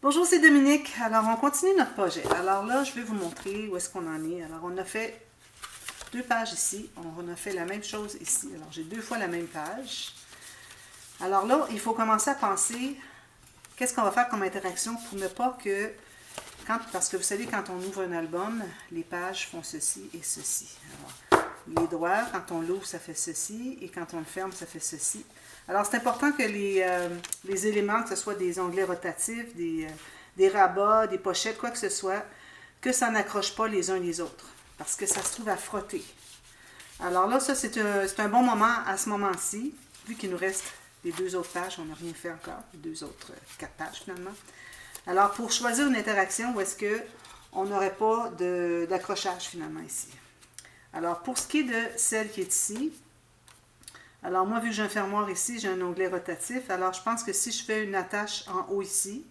Bonjour, c'est Dominique. Alors, on continue notre projet. Alors là, je vais vous montrer où est-ce qu'on en est. Alors, on a fait 2 pages ici. On a fait la même chose ici. Alors, j'ai 2 fois la même page. Alors là, il faut commencer à penser qu'est-ce qu'on va faire comme interaction pour ne pas que... parce que vous savez, quand on ouvre un album, les pages font ceci et ceci. Alors, il est droit. Quand on l'ouvre, ça fait ceci. Et quand on le ferme, ça fait ceci. Alors, c'est important que les éléments, que ce soit des onglets rotatifs, des rabats, des pochettes, quoi que ce soit, que ça n'accroche pas les uns les autres, parce que ça se trouve à frotter. Alors là, ça, c'est un bon moment à ce moment-ci, vu qu'il nous reste les 2 autres pages, on n'a rien fait encore, les 2 autres 4 pages finalement. Alors, pour choisir une interaction où est-ce qu'on n'aurait pas d'accrochage finalement ici. Alors, pour ce qui est de celle qui est ici, alors moi, vu que j'ai un fermoir ici, j'ai un onglet rotatif. Alors, je pense que si je fais une attache en haut ici,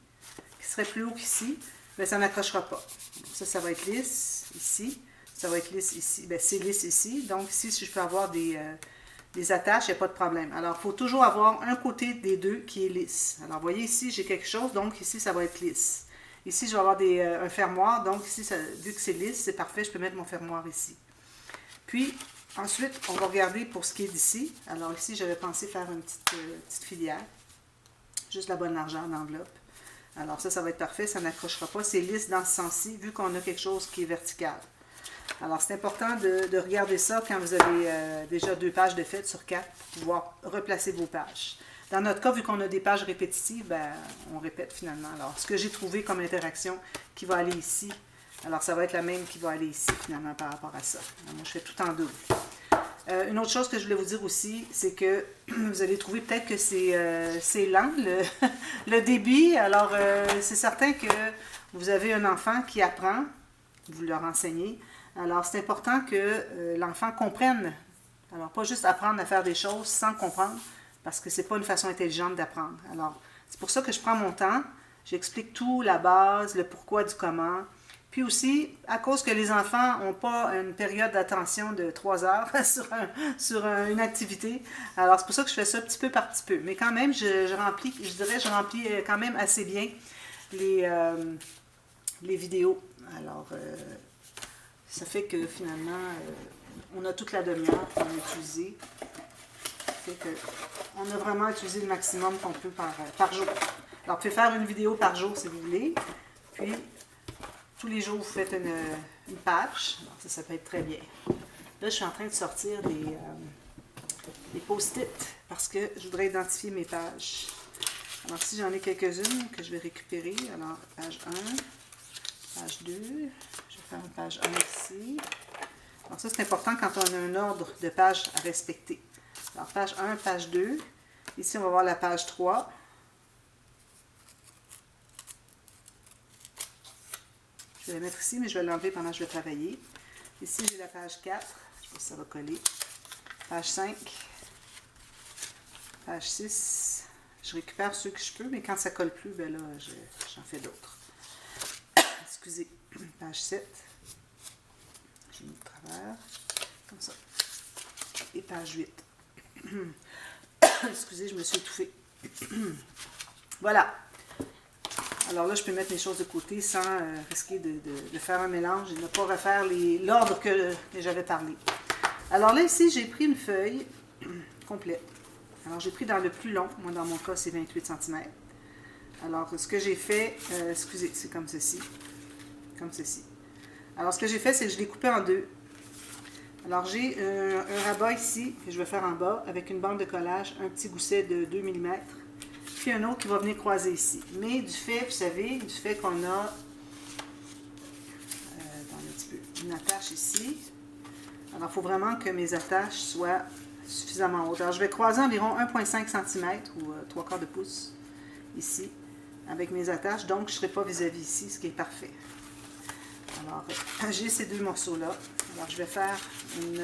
qui serait plus haut qu'ici, bien, ça n'accrochera pas. Donc, ça va être lisse ici. Ça va être lisse ici. Bien, c'est lisse ici. Donc, ici, si je peux avoir des attaches, il n'y a pas de problème. Alors, il faut toujours avoir un côté des deux qui est lisse. Alors, vous voyez ici, j'ai quelque chose. Donc, ici, ça va être lisse. Ici, je vais avoir un fermoir. Donc, ici, vu que c'est lisse, c'est parfait. Je peux mettre mon fermoir ici. Puis, ensuite, on va regarder pour ce qui est d'ici. Alors ici, j'avais pensé faire une petite filière. Juste la bonne largeur d'enveloppe. Alors ça va être parfait, ça n'accrochera pas. C'est lisse dans ce sens-ci, vu qu'on a quelque chose qui est vertical. Alors c'est important de regarder ça quand vous avez déjà 2 pages de fait sur 4 pour pouvoir replacer vos pages. Dans notre cas, vu qu'on a des pages répétitives, ben, on répète finalement. Alors, ce que j'ai trouvé comme interaction qui va aller ici, alors ça va être la même qui va aller ici finalement par rapport à ça. Alors, moi, je fais tout en double. Une autre chose que je voulais vous dire aussi, c'est que vous allez trouver peut-être que c'est lent, le débit. Alors, c'est certain que vous avez un enfant qui apprend, vous leur enseignez. Alors, c'est important que l'enfant comprenne. Alors, pas juste apprendre à faire des choses sans comprendre, parce que c'est pas une façon intelligente d'apprendre. Alors, c'est pour ça que je prends mon temps. J'explique tout, la base, le pourquoi du comment. Puis aussi, à cause que les enfants n'ont pas une période d'attention de 3 heures sur une activité, alors c'est pour ça que je fais ça petit peu par petit peu. Mais quand même, je remplis quand même assez bien les vidéos. Alors, ça fait que finalement, on a toute la demi-heure pour l'utiliser. Ça fait que on a vraiment utilisé le maximum qu'on peut par jour. Alors, vous pouvez faire une vidéo par jour si vous voulez. Puis, tous les jours, vous faites une page. Alors, ça peut être très bien. Là, je suis en train de sortir des post-it parce que je voudrais identifier mes pages. Alors, ici, j'en ai quelques-unes que je vais récupérer. Alors, page 1, page 2. Je vais faire une page 1 ici. Alors, ça, c'est important quand on a un ordre de pages à respecter. Alors, page 1, page 2. Ici, on va voir la page 3. Je vais la mettre ici, mais je vais l'enlever pendant que je vais travailler. Ici, j'ai la page 4. Je sais pas si ça va coller. Page 5. Page 6. Je récupère ceux que je peux, mais quand ça ne colle plus, ben là, j'en fais d'autres. Excusez. Page 7. J'ai mis de travers. Comme ça. Et page 8. Excusez, je me suis étouffée. Voilà. Alors là, je peux mettre mes choses de côté sans risquer de faire un mélange et ne pas refaire l'ordre que j'avais parlé. Alors là, ici, j'ai pris une feuille complète. Alors, j'ai pris dans le plus long. Moi, dans mon cas, c'est 28 cm. Alors, ce que j'ai fait, excusez, c'est comme ceci. Comme ceci. Alors, ce que j'ai fait, c'est que je l'ai coupé en 2. Alors, j'ai un rabat ici que je vais faire en bas avec une bande de collage, un petit gousset de 2 mm. Puis un autre qui va venir croiser ici. Mais du fait, vous savez, du fait qu'on a un petit peu, une attache ici, alors il faut vraiment que mes attaches soient suffisamment hautes. Alors je vais croiser environ 1,5 cm ou 3/4 de pouce ici avec mes attaches, donc je ne serai pas vis-à-vis ici, ce qui est parfait. Alors j'ai ces 2 morceaux-là. Alors je vais faire une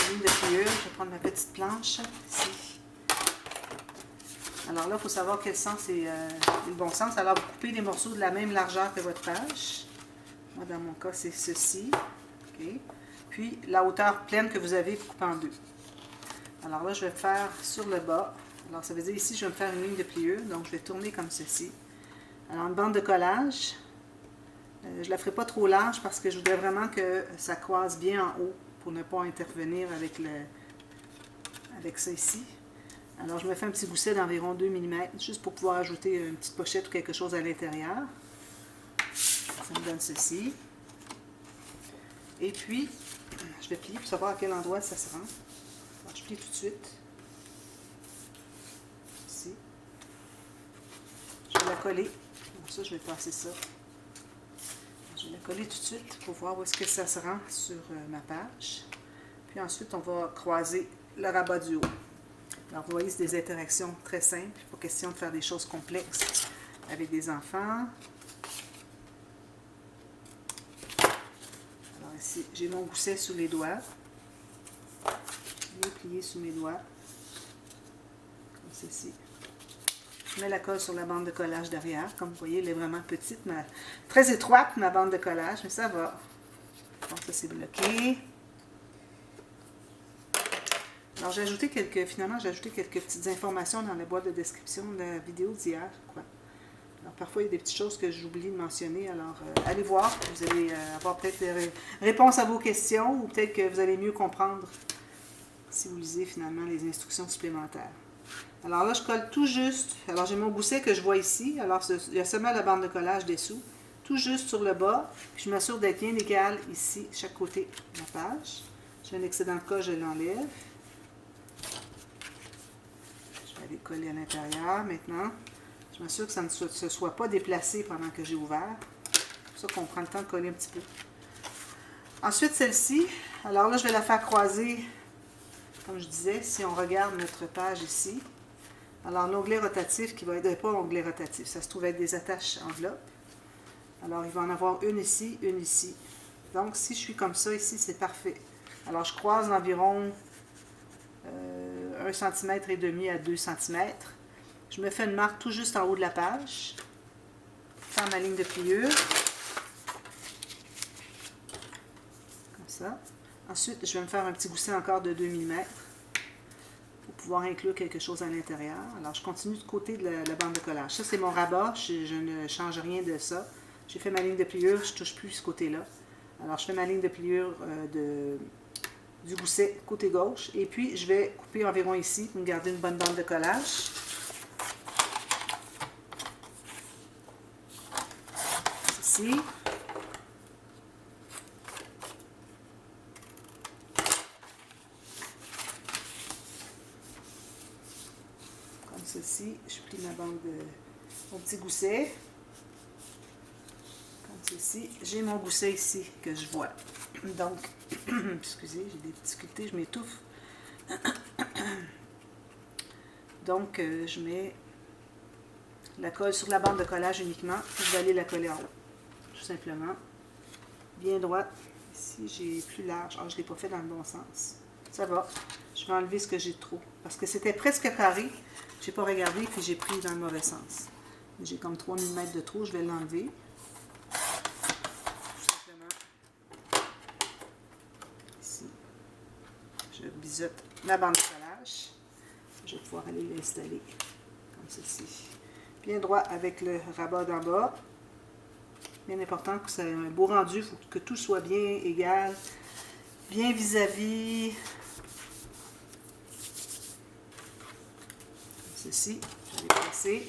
ligne de pliure. Je vais prendre ma petite planche ici. Alors là, il faut savoir quel sens est le bon sens. Alors, vous coupez des morceaux de la même largeur que votre page. Moi, dans mon cas, c'est ceci. Okay. Puis, la hauteur pleine que vous avez, vous coupez en 2. Alors là, je vais faire sur le bas. Alors, ça veut dire ici, je vais me faire une ligne de pliure. Donc, je vais tourner comme ceci. Alors, une bande de collage. Je ne la ferai pas trop large parce que je voudrais vraiment que ça croise bien en haut pour ne pas intervenir avec ça ici. Alors, je me fais un petit gousset d'environ 2 mm, juste pour pouvoir ajouter une petite pochette ou quelque chose à l'intérieur. Ça me donne ceci. Et puis, je vais plier pour savoir à quel endroit ça se rend. Alors, je plie tout de suite. Ici. Je vais la coller. Donc ça, je vais passer ça. Je vais la coller tout de suite pour voir où est-ce que ça se rend sur ma page. Puis ensuite, on va croiser le rabat du haut. Alors, vous voyez, c'est des interactions très simples. Pas question de faire des choses complexes avec des enfants. Alors ici, j'ai mon gousset sous les doigts. Bien plié sous mes doigts. Comme ceci. Je mets la colle sur la bande de collage derrière. Comme vous voyez, elle est vraiment petite, très étroite, ma bande de collage, mais ça va. Donc, ça, c'est bloqué. Alors, finalement, j'ai ajouté quelques petites informations dans la boîte de description de la vidéo d'hier, quoi. Alors, parfois, il y a des petites choses que j'oublie de mentionner. Alors, allez voir. Vous allez avoir peut-être des réponses à vos questions ou peut-être que vous allez mieux comprendre si vous lisez finalement les instructions supplémentaires. Alors là, je colle tout juste. Alors, j'ai mon gousset que je vois ici. Alors, il y a seulement la bande de collage dessous. Tout juste sur le bas. Puis, je m'assure d'être bien égal ici, chaque côté de la page. J'ai un excédent de colle, je l'enlève. Je vais aller coller à l'intérieur maintenant. Je m'assure que ça ne se soit pas déplacé pendant que j'ai ouvert. C'est pour ça qu'on prend le temps de coller un petit peu. Ensuite, celle-ci. Alors là, je vais la faire croiser, comme je disais, si on regarde notre page ici. Alors, l'onglet rotatif qui va être, pas onglet rotatif, ça se trouve être des attaches enveloppes. Alors, il va en avoir une ici, une ici. Donc, si je suis comme ça ici, c'est parfait. Alors, je croise d'environ 1,5 cm à 2 cm. Je me fais une marque tout juste en haut de la page. Je fais ma ligne de pliure. Comme ça. Ensuite, je vais me faire un petit gousset encore de 2 mm. Pour pouvoir inclure quelque chose à l'intérieur. Alors, je continue du côté de la bande de collage. Ça, c'est mon rabat. Je ne change rien de ça. J'ai fait ma ligne de pliure. Je ne touche plus ce côté-là. Alors, je fais ma ligne de pliure du gousset côté gauche. Et puis, je vais couper environ ici pour me garder une bonne bande de collage. Ici. Ceci, je plie ma bande de mon petit gousset. Comme ceci. J'ai mon gousset ici que je vois. Donc, excusez, j'ai des difficultés, je m'étouffe. Donc, je mets la colle sur la bande de collage uniquement. Je vais aller la coller en haut. Tout simplement. Bien droit. Ici, j'ai plus large. Ah, je ne l'ai pas fait dans le bon sens. Ça va. Je vais enlever ce que j'ai de trop. Parce que c'était presque carré. Je n'ai pas regardé, puis j'ai pris dans le mauvais sens. J'ai comme 3 mm de trop, je vais l'enlever. Tout simplement. Ici. Je biseaute ma bande de collage. Je vais pouvoir aller l'installer comme ceci. Bien droit avec le rabat d'en bas. Bien important que ça ait un beau rendu, il faut que tout soit bien égal, bien vis-à-vis. Ceci, je vais placer.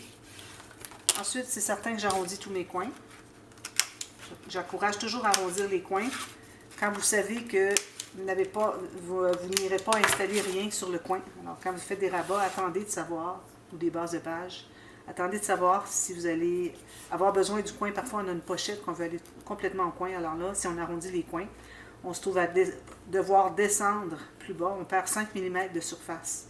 Ensuite, c'est certain que j'arrondis tous mes coins. J'encourage toujours à arrondir les coins. Quand vous savez que vous n'irez pas installer rien sur le coin. Alors, quand vous faites des rabats, attendez de savoir, ou des bases de page, attendez de savoir si vous allez avoir besoin du coin. Parfois, on a une pochette qu'on veut aller complètement au coin. Alors là, si on arrondit les coins, on se trouve à devoir descendre plus bas. On perd 5 mm de surface.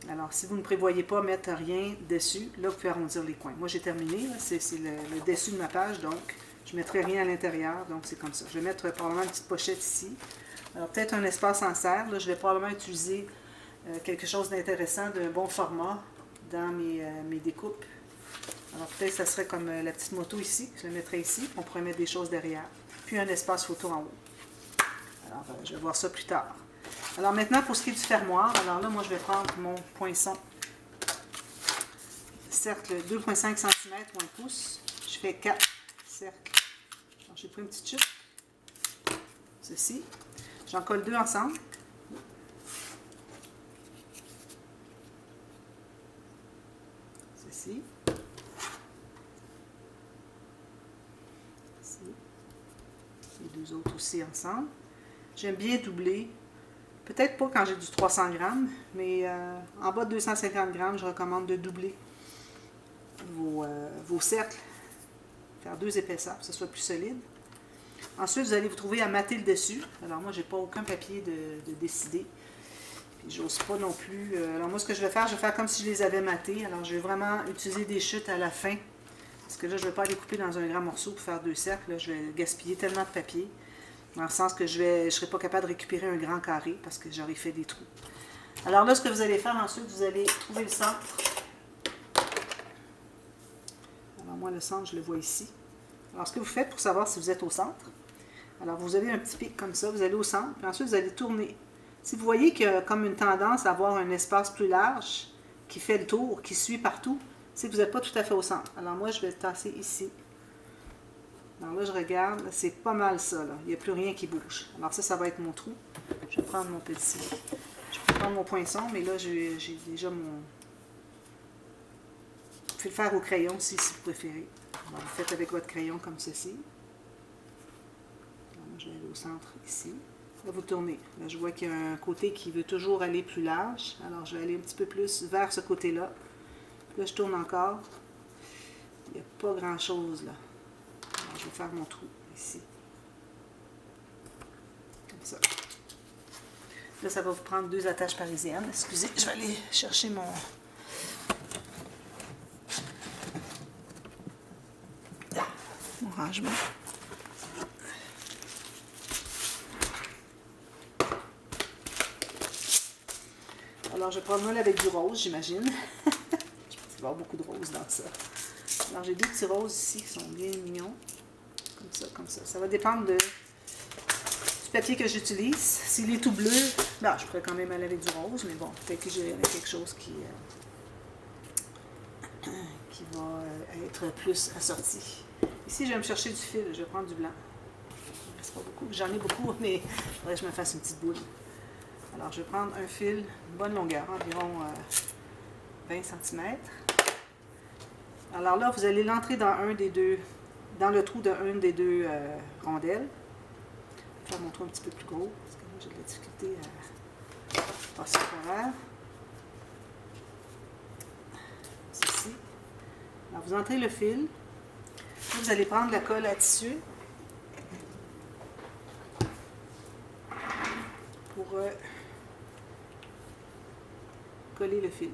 Alors, si vous ne prévoyez pas mettre rien dessus, là, vous pouvez arrondir les coins. Moi, j'ai terminé. C'est le dessus de ma page, donc je ne mettrai rien à l'intérieur. Donc, c'est comme ça. Je vais mettre probablement une petite pochette ici. Alors, peut-être un espace en serre. Là, je vais probablement utiliser quelque chose d'intéressant, d'un bon format dans mes découpes. Alors, peut-être que ça serait comme la petite moto ici. Je la mettrai ici. On pourrait mettre des choses derrière. Puis, un espace photo en haut. Alors, je vais voir ça plus tard. Alors maintenant, pour ce qui est du fermoir, alors là, moi, je vais prendre mon poinçon. Cercle 2,5 cm ou 1 pouce. je fais 4 cercles. Alors, j'ai pris une petite chute. Ceci. J'en colle 2 ensemble. Ceci. Ici. Les 2 autres aussi ensemble. J'aime bien doubler. Peut-être pas quand j'ai du 300 grammes, mais en bas de 250 grammes, je recommande de doubler vos cercles. Faire 2 épaisseurs pour que ce soit plus solide. Ensuite, vous allez vous trouver à mater le dessus. Alors moi, j'ai pas aucun papier de décider. Puis j'ose pas non plus. Alors moi, ce que je vais faire comme si je les avais matés. Alors je vais vraiment utiliser des chutes à la fin. Parce que là, je ne vais pas les couper dans un grand morceau pour faire 2 cercles. Là, je vais gaspiller tellement de papier. Dans le sens que je ne serai pas capable de récupérer un grand carré parce que j'aurais fait des trous. Alors là, ce que vous allez faire ensuite, vous allez trouver le centre. Alors moi, le centre, je le vois ici. Alors ce que vous faites pour savoir si vous êtes au centre, alors vous avez un petit pic comme ça, vous allez au centre, puis ensuite vous allez tourner. Si vous voyez qu'il y a comme une tendance à avoir un espace plus large, qui fait le tour, qui suit partout, c'est que vous n'êtes pas tout à fait au centre. Alors moi, je vais le tasser ici. Alors là, je regarde, c'est pas mal ça, là. Il n'y a plus rien qui bouge. Alors ça va être mon trou. Je vais prendre mon petit... Je peux prendre mon poinçon, mais là, j'ai déjà mon... Vous pouvez le faire au crayon aussi, si vous préférez. Alors, vous faites avec votre crayon comme ceci. Alors, je vais aller au centre ici. Là, vous tournez. Là, je vois qu'il y a un côté qui veut toujours aller plus large. Alors, je vais aller un petit peu plus vers ce côté-là. Là, je tourne encore. Il n'y a pas grand-chose, là. Alors, je vais faire mon trou ici. Comme ça. Là, ça va vous prendre 2 attaches parisiennes. Excusez, je vais aller chercher mon rangement. Alors, je vais prendre une avec du rose, j'imagine. Je pense qu'il va y avoir beaucoup de rose dans ça. Alors, j'ai 2 petits roses ici qui sont bien mignons. Comme ça, comme ça. Ça va dépendre du papier que j'utilise. S'il est tout bleu, ben, je pourrais quand même aller avec du rose, mais bon, peut-être que j'ai quelque chose qui va être plus assorti. Ici, je vais me chercher du fil. Je vais prendre du blanc. Il ne reste pas beaucoup. J'en ai beaucoup, mais il faudrait que je me fasse une petite boule. Alors, je vais prendre un fil, une bonne longueur, environ 20 cm. Alors là, vous allez l'entrer dans dans le trou d'un des 2 rondelles. Je vais faire mon trou un petit peu plus gros, parce que moi, j'ai de la difficulté à passer au travers. Ceci. Alors, vous entrez le fil. Là, vous allez prendre la colle à tissu pour coller le fil,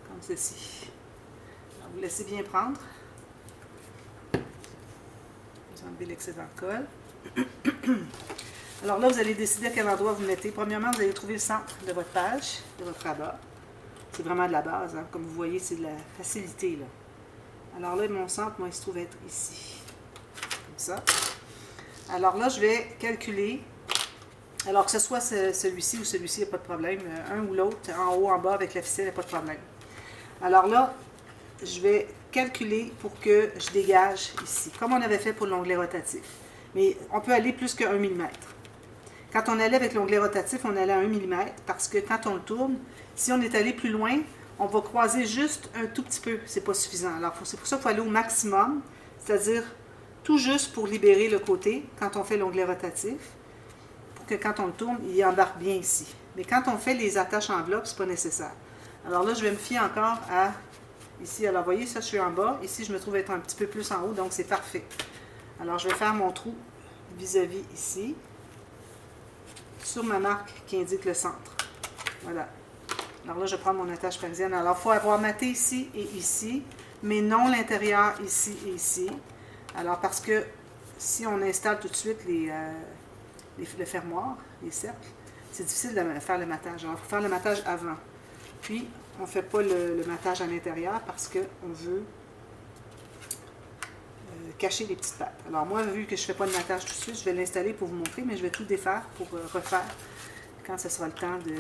comme ceci. Alors, vous laissez bien prendre. Vous enlevez l'excédent de colle. Alors là, vous allez décider à quel endroit vous mettez. Premièrement, vous allez trouver le centre de votre page, de votre rabat. C'est vraiment de la base, hein. Comme vous voyez, c'est de la facilité, là. Alors là, mon centre, moi, il se trouve être ici. Comme ça. Alors là, je vais calculer. Alors que ce soit celui-ci ou celui-ci, il n'y a pas de problème. Un ou l'autre, en haut, en bas, avec la ficelle, il n'y a pas de problème. Alors là, je vais calculer pour que je dégage ici, comme on avait fait pour l'onglet rotatif. Mais on peut aller plus que 1 mm. Quand on allait avec l'onglet rotatif, on allait à 1 mm parce que quand on le tourne, si on est allé plus loin, on va croiser juste un tout petit peu. C'est pas suffisant. Alors, c'est pour ça qu'il faut aller au maximum, c'est-à-dire tout juste pour libérer le côté quand on fait l'onglet rotatif, pour que quand on le tourne, il embarque bien ici. Mais quand on fait les attaches enveloppes, c'est pas nécessaire. Alors là, je vais me fier encore à ici. Alors, vous voyez, ça, je suis en bas. Ici, je me trouve être un petit peu plus en haut, donc c'est parfait. Alors, je vais faire mon trou vis-à-vis ici, sur ma marque qui indique le centre. Voilà. Alors là, je prends mon attache parisienne. Alors, il faut avoir maté ici et ici, mais non l'intérieur ici et ici. Alors, parce que si on installe tout de suite le fermoir, les cercles, c'est difficile de faire le matage. Alors, il faut faire le matage avant. Puis, on ne fait pas le matage à l'intérieur parce qu'on veut cacher les petites pattes. Alors moi, vu que je ne fais pas de matage tout de suite, je vais l'installer pour vous montrer, mais je vais tout défaire pour refaire quand ce sera le temps de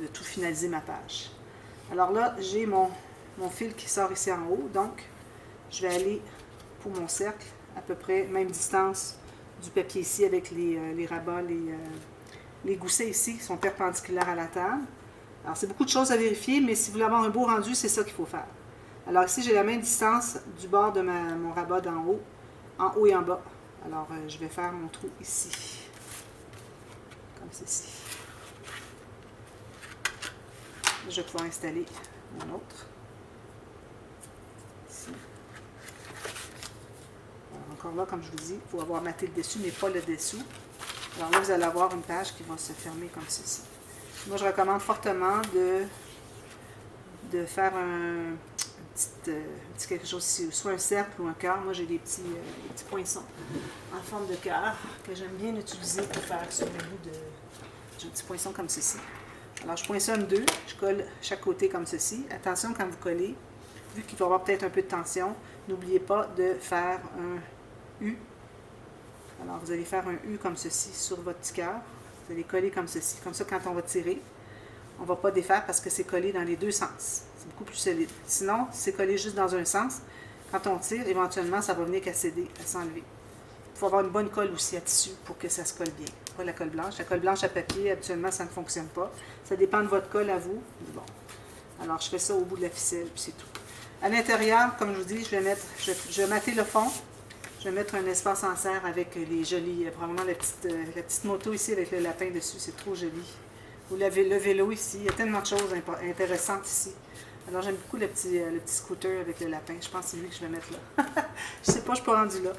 tout finaliser ma page. Alors là, j'ai mon mon fil qui sort ici en haut. Donc, je vais aller pour mon cercle, à peu près même distance du papier ici avec les rabats, les goussets ici qui sont perpendiculaires à la table. Alors, c'est beaucoup de choses à vérifier, mais si vous voulez avoir un beau rendu, c'est ça qu'il faut faire. Alors ici, j'ai la même distance du bord de mon rabat en haut et en bas. Alors, je vais faire mon trou ici, comme ceci. Je vais pouvoir installer mon autre. Ici. Alors, encore là, comme je vous dis, il faut avoir maté le dessus, mais pas le dessous. Alors là, vous allez avoir une page qui va se fermer comme ceci. Moi, je recommande fortement de faire un petit quelque chose ici, soit un cercle ou un cœur. Moi, j'ai des petits poinçons en forme de cœur que j'aime bien utiliser pour faire sur le bout de... J'ai un petit poinçon comme ceci. Alors, je poinçonne deux, je colle chaque côté comme ceci. Attention quand vous collez, vu qu'il va y avoir peut-être un peu de tension, n'oubliez pas de faire un U. Alors, vous allez faire un U comme ceci sur votre petit cœur. Vous allez coller comme ceci. Comme ça, quand on va tirer, on ne va pas défaire parce que c'est collé dans les deux sens. C'est beaucoup plus solide. Sinon, si c'est collé juste dans un sens, quand on tire, éventuellement, ça va venir qu'à céder, à s'enlever. Il faut avoir une bonne colle aussi à tissu pour que ça se colle bien. Pas la colle blanche. La colle blanche à papier, habituellement, ça ne fonctionne pas. Ça dépend de votre colle à vous. Bon. Alors, je fais ça au bout de la ficelle, puis c'est tout. À l'intérieur, comme je vous dis, je vais mater le fond. Je vais mettre un espace en serre avec les jolis, probablement la petite moto ici avec le lapin dessus, c'est trop joli. Ou le vélo ici, il y a tellement de choses intéressantes ici. Alors j'aime beaucoup le petit scooter avec le lapin, je pense que c'est lui que je vais mettre là. Je ne sais pas, je ne suis pas rendue là.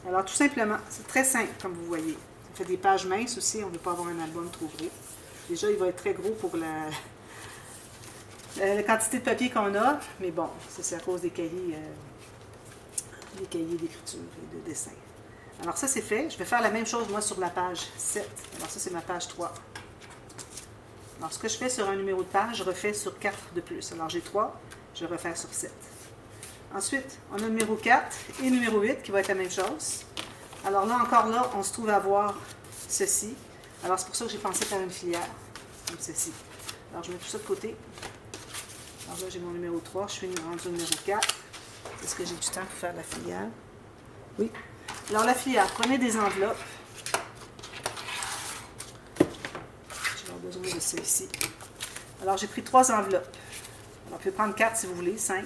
Alors tout simplement, c'est très simple comme vous voyez. Ça fait des pages minces aussi, on ne veut pas avoir un album trop gros. Déjà, il va être très gros pour la quantité de papier qu'on a, mais bon, c'est à cause des cahiers d'écriture et de dessin. Alors ça, c'est fait. Je vais faire la même chose, moi, sur la page 7. Alors ça, c'est ma page 3. Alors, ce que je fais sur un numéro de page, je refais sur 4 de plus. Alors, j'ai 3, je vais refaire sur 7. Ensuite, on a le numéro 4 et le numéro 8 qui va être la même chose. Alors là, encore là, on se trouve à avoir ceci. Alors, c'est pour ça que j'ai pensé faire une filière, comme ceci. Alors, je mets tout ça de côté. Alors là, j'ai mon numéro 3, je suis rendu au numéro 4. Est-ce que j'ai du temps pour faire la filière? Oui. Alors, la filière, prenez des enveloppes. Je vais avoir besoin de ça ici. Alors, j'ai pris 3 enveloppes. Alors, vous pouvez prendre 4 si vous voulez, 5.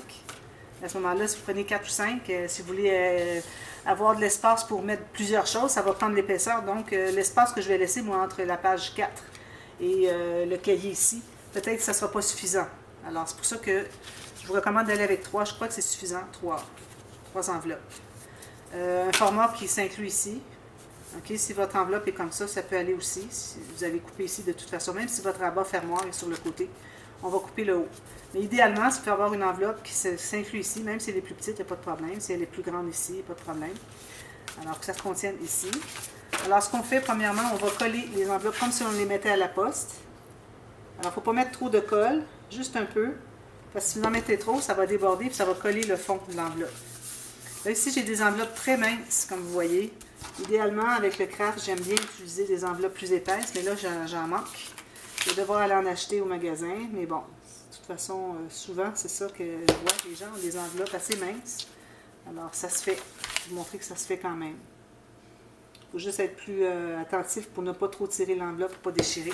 À ce moment-là, si vous prenez 4 ou 5, si vous voulez avoir de l'espace pour mettre plusieurs choses, ça va prendre l'épaisseur. Donc, l'espace que je vais laisser, moi, entre la page 4 et le cahier ici, peut-être que ça ne sera pas suffisant. Alors, c'est pour ça que je vous recommande d'aller avec 3. Je crois que c'est suffisant, 3 enveloppes. Un format qui s'inclut ici. Okay, si votre enveloppe est comme ça peut aller aussi. Si vous allez couper ici de toute façon, même si votre rabat fermoir est sur le côté, on va couper le haut. Mais idéalement, si vous pouvez avoir une enveloppe qui s'inclut ici, même si elle est plus petite, il n'y a pas de problème. Si elle est plus grande ici, il n'y a pas de problème. Alors, que ça se contienne ici. Alors, ce qu'on fait, premièrement, on va coller les enveloppes comme si on les mettait à la poste. Alors, il ne faut pas mettre trop de colle, juste un peu. Parce que si vous en mettez trop, ça va déborder et ça va coller le fond de l'enveloppe. Là, ici, j'ai des enveloppes très minces, comme vous voyez. Idéalement, avec le craft, j'aime bien utiliser des enveloppes plus épaisses, mais là, j'en manque. Je vais devoir aller en acheter au magasin, mais bon, de toute façon, souvent, c'est ça que je vois, les gens ont des enveloppes assez minces. Alors, ça se fait. Je vais vous montrer que ça se fait quand même. Il faut juste être plus attentif pour ne pas trop tirer l'enveloppe, pour ne pas déchirer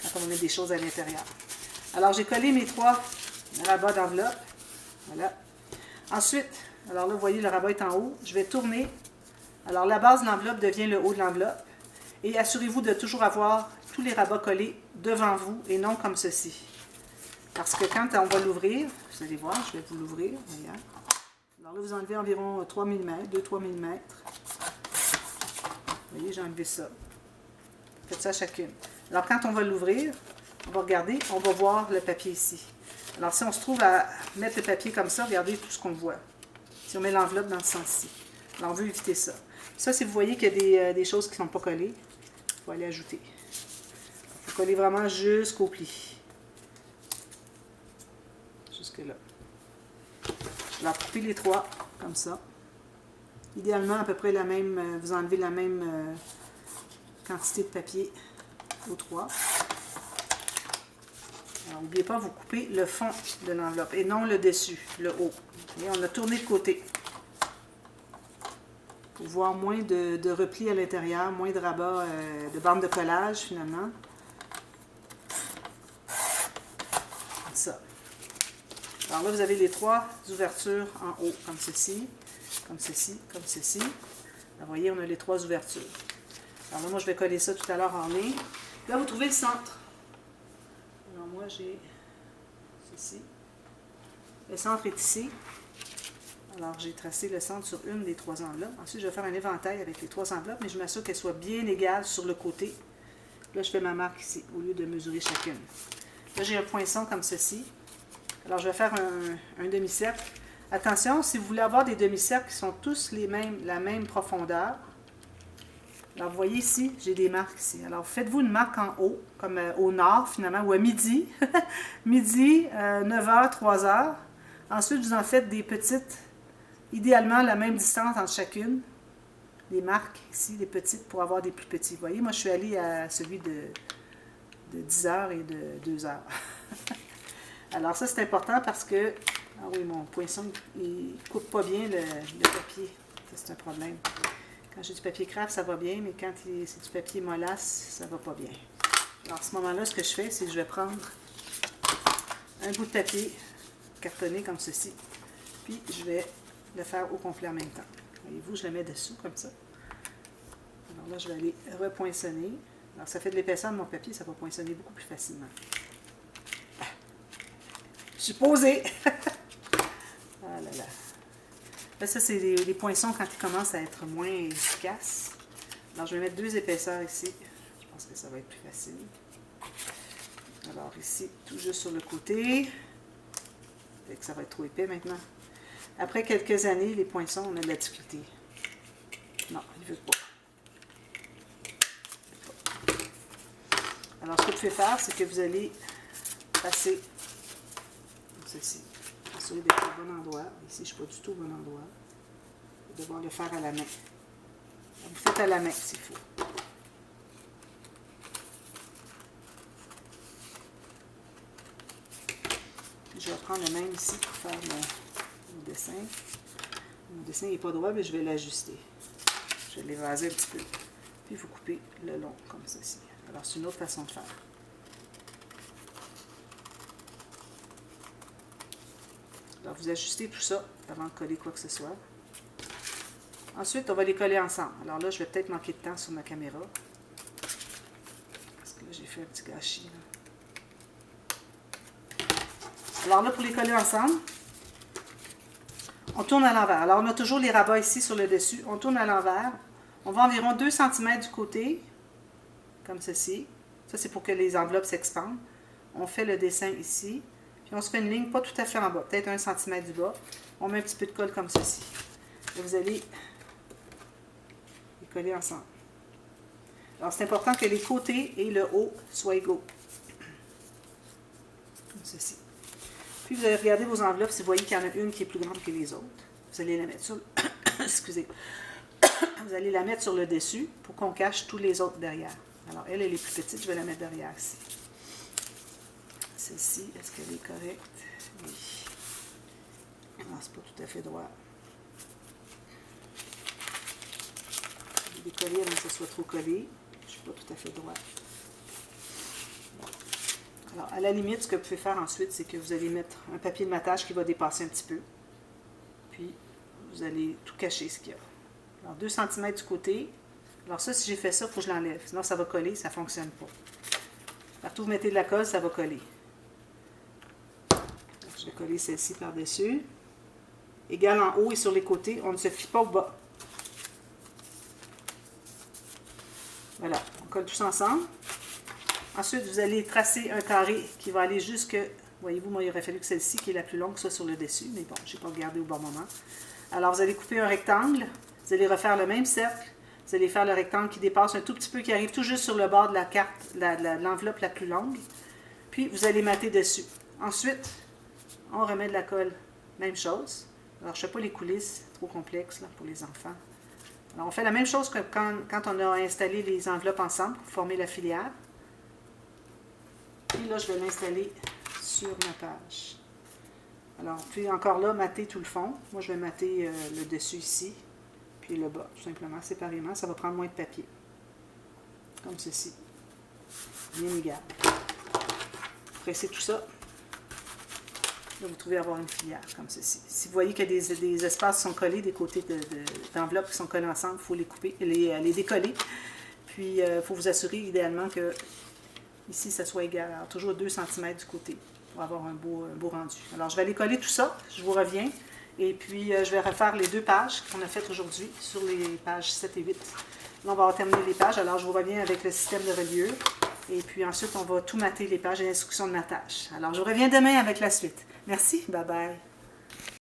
quand on met des choses à l'intérieur. Alors, j'ai collé mes 3 rabats d'enveloppe. Voilà. Ensuite, alors là, vous voyez, le rabat est en haut. Je vais tourner. Alors, la base de l'enveloppe devient le haut de l'enveloppe. Et assurez-vous de toujours avoir tous les rabats collés devant vous et non comme ceci. Parce que quand on va l'ouvrir, vous allez voir, je vais vous l'ouvrir. Alors là, vous enlevez environ 3 mm, 2-3 mm. Vous voyez, j'ai enlevé ça. Faites ça chacune. Alors, quand on va l'ouvrir, on va regarder, on va voir le papier ici. Alors, si on se trouve à mettre le papier comme ça, regardez tout ce qu'on voit. Si on met l'enveloppe dans ce sens-ci. Alors, on veut éviter ça. Ça, si vous voyez qu'il y a des choses qui ne sont pas collées, il faut aller ajouter. Il faut coller vraiment jusqu'au pli. Jusque-là. Alors, coupez les 3 comme ça. Idéalement, à peu près la même, vous enlevez la même quantité de papier aux 3. Alors Alors, n'oubliez pas, vous coupez le fond de l'enveloppe et non le dessus, le haut. Et on a tourné de côté. Pour voir moins de replis à l'intérieur, moins de rabat, de bande de collage finalement. Comme ça. Alors là, vous avez les 3 ouvertures en haut, comme ceci, comme ceci, comme ceci. Alors, vous voyez, on a les 3 ouvertures. Alors là, moi, je vais coller ça tout à l'heure en ligne. Là, vous trouvez le centre. Alors moi, j'ai ceci. Le centre est ici. Alors, j'ai tracé le centre sur une des 3 enveloppes. Ensuite, je vais faire un éventail avec les 3 enveloppes, mais je m'assure qu'elles soient bien égales sur le côté. Là, je fais ma marque ici, au lieu de mesurer chacune. Là, j'ai un poinçon comme ceci. Alors, je vais faire un demi-cercle. Attention, si vous voulez avoir des demi-cercles qui sont tous la même profondeur, alors, vous voyez ici, j'ai des marques ici. Alors, faites-vous une marque en haut, comme au nord, finalement, ou à midi. Midi, 9h, 3h. Ensuite, vous en faites des petites, idéalement la même distance entre chacune. Les marques ici, les petites, pour avoir des plus petits. Vous voyez, moi, je suis allée à celui de 10h et de 2h. Alors, ça, c'est important parce que... Ah oui, mon poinçon, il ne coupe pas bien le papier. Ça, c'est un problème. Quand j'ai du papier craft, ça va bien, mais quand c'est du papier molasse, ça va pas bien. Alors, à ce moment-là, ce que je fais, c'est que je vais prendre un bout de papier cartonné comme ceci, puis je vais le faire au complet en même temps. Voyez-vous, je le mets dessous, comme ça. Alors là, je vais aller repoinçonner. Alors, ça fait de l'épaisseur de mon papier, ça va poinçonner beaucoup plus facilement. Je suis posée! Ah là là! Là, ça, c'est les poinçons quand ils commencent à être moins efficaces. Alors, je vais mettre 2 épaisseurs ici. Je pense que ça va être plus facile. Alors, ici, tout juste sur le côté. Fait que ça va être trop épais maintenant. Après quelques années, les poinçons, on a de la difficulté. Non, il ne veut pas. Alors, ce que vous pouvez faire, c'est que vous allez passer comme ceci. Assurer d'être au bon endroit. Ici, je ne suis pas du tout au bon endroit. Vous allez devoir le faire à la main. Vous faites à la main s'il faut. Je vais prendre le même ici pour faire mon dessin. Mon dessin n'est pas droit, mais je vais l'ajuster. Je vais l'évaser un petit peu. Puis vous coupez le long comme ceci. Alors, c'est une autre façon de faire. Alors, vous ajustez tout ça avant de coller quoi que ce soit. Ensuite, on va les coller ensemble. Alors là, je vais peut-être manquer de temps sur ma caméra. Parce que là, j'ai fait un petit gâchis. Alors là, pour les coller ensemble, on tourne à l'envers. Alors, on a toujours les rabats ici sur le dessus. On tourne à l'envers. On va environ 2 cm du côté, comme ceci. Ça, c'est pour que les enveloppes s'expandent. On fait le dessin ici. Puis on se fait une ligne pas tout à fait en bas, peut-être 1 cm du bas. On met un petit peu de colle comme ceci. Et vous allez les coller ensemble. Alors, c'est important que les côtés et le haut soient égaux. Comme ceci. Puis, vous allez regarder vos enveloppes si vous voyez qu'il y en a une qui est plus grande que les autres. Vous allez la mettre sur le... Excusez. Vous allez la mettre sur le dessus pour qu'on cache tous les autres derrière. Alors, elle est plus petite, je vais la mettre derrière ici. Celle-ci, est-ce qu'elle est correcte? Oui. Non, c'est pas tout à fait droit. Je vais décoller avant que ce soit trop collé. Je ne suis pas tout à fait droit. Bon. Alors, à la limite, ce que vous pouvez faire ensuite, c'est que vous allez mettre un papier de matage qui va dépasser un petit peu. Puis, vous allez tout cacher ce qu'il y a. Alors, 2 cm du côté. Alors ça, si j'ai fait ça, il faut que je l'enlève. Sinon, ça va coller, ça ne fonctionne pas. Partout où vous mettez de la colle, ça va coller. Alors, je vais coller celle-ci par-dessus. Égal en haut et sur les côtés. On ne se fie pas au bas. Voilà, on colle tous ensemble. Ensuite, vous allez tracer un carré qui va aller jusque... Voyez-vous, moi, il aurait fallu que celle-ci, qui est la plus longue, soit sur le dessus. Mais bon, je n'ai pas regardé au bon moment. Alors, vous allez couper un rectangle. Vous allez refaire le même cercle. Vous allez faire le rectangle qui dépasse un tout petit peu, qui arrive tout juste sur le bord de la carte, l'enveloppe la plus longue. Puis, vous allez mater dessus. Ensuite, on remet de la colle. Même chose. Alors, je ne fais pas les coulisses, trop complexes là, pour les enfants. Alors, on fait la même chose que quand on a installé les enveloppes ensemble pour former la filière. Puis là, je vais l'installer sur ma page. Alors, puis encore là, mater tout le fond. Moi, je vais mater le dessus ici, puis le bas, tout simplement, séparément. Ça va prendre moins de papier. Comme ceci. Bien égal. Pressez tout ça. Là, vous trouvez avoir une filière comme ceci. Si vous voyez qu'il y a des espaces qui sont collés, des côtés d'enveloppe qui sont collés ensemble, il faut les couper, les décoller. Puis, il faut vous assurer idéalement que ici, ça soit égal. Alors, toujours 2 cm du côté pour avoir un beau rendu. Alors, je vais aller coller tout ça. Je vous reviens. Et puis, je vais refaire les 2 pages qu'on a faites aujourd'hui sur les pages 7 et 8. Là, on va avoir terminé les pages. Alors, je vous reviens avec le système de reliure. Et puis ensuite, on va tout mater les pages et l'instruction de matage. Alors, je reviens demain avec la suite. Merci. Bye bye.